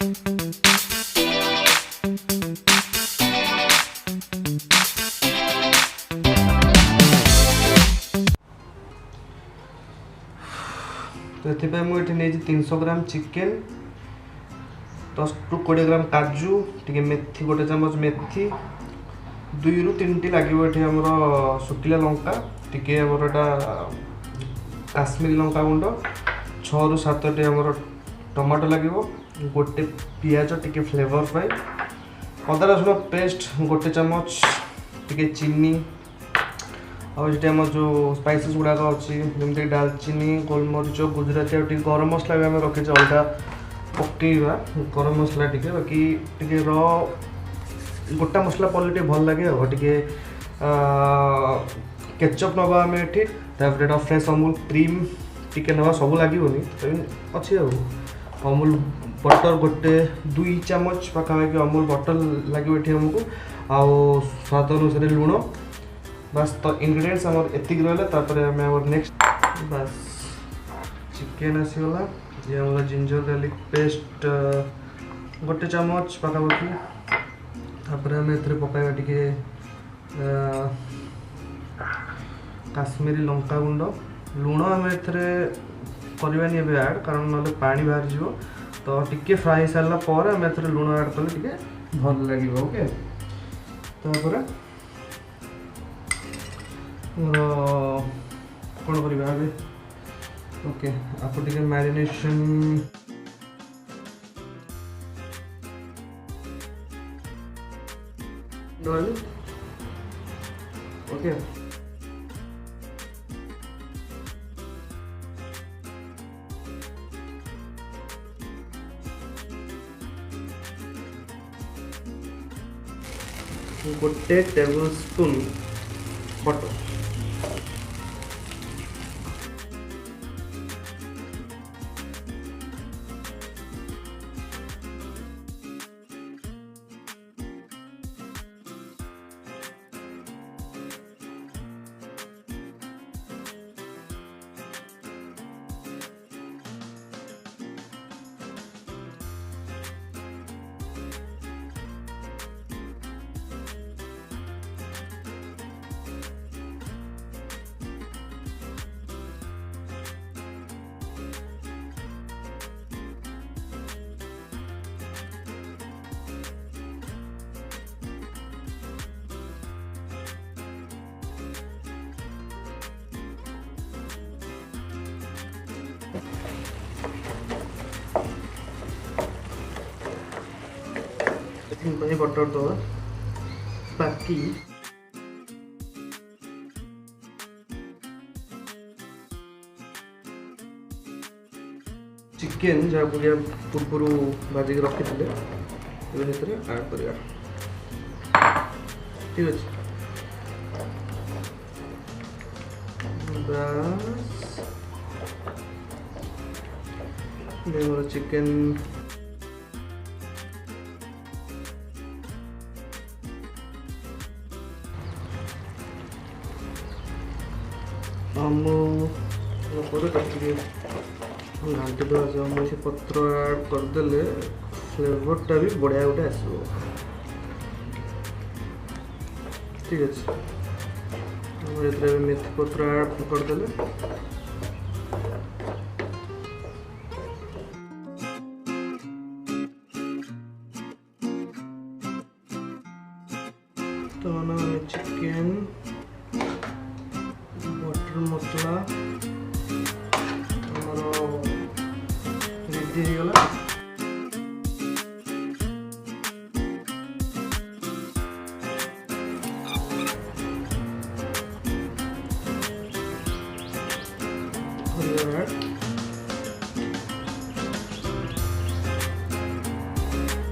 तो ये मुझे नहीं 300 ग्राम चिकेन 10 टू 20 ग्राम काजू टी मेथी गोटे चमच मेथी 2 रु 3 लगे आमर शुखिला लंका टी आमर काश्मीरी लंका गुंड 6 रु 7 टी आमर टमाटो लगे गोटे पियाज टी फ्लेवर पाई अदा रसुण पेस्ट गोटे चमच टी चीनी आम जो स्पाइसेस गुड़ाक अच्छी जमी डालचीनी गोलमरीच गुजराती और गरम मसला भी आम रखी अलग पकईवा गरम मसला टी बाकी टी गोटा मसला पड़े भल लगे टे केचप नवा आम ये फ्रेश अमूल क्रीम टी ना सब लगे अच्छी अमूल बटर गोटे 2 चामच पाखापाखि अमूल बटर लगे आमको आउ स्वाद अनुसार लुण बस तो इंग्रेडिएंट्स आम एतिक रहा आम नेक्स्ट बस चिकेन आसीगला ये आम जिंजर गार्लिक पेस्ट गोटे चामच पाखापाखि आम ए पकाइबा टी काश्मीरी लंका गुंड लुण आम एबानी ए ऐड कारण ना पानी बाहर जीव तो टिके फ्राई सारा पर आम ए लुण ऐड कले टे भल लगे ओके तापर कौन करवा ओके आपको टे मैरिनेशन ओके गोटे टेबल स्पून बटर बटर दो बाकी चिकेन जहाँ पूर्व भाजिक रखी थे ऐड कर ठीक अच्छे बस चिकेन आम घाटी दवा अमूल पत्र ऐड करदे फ्लेवरटा भी बढ़िया गोटे आसो ठीक अच्छे मेथी पत्र ऐड करदे तो चिकेन बटर मसला रेडी हो गला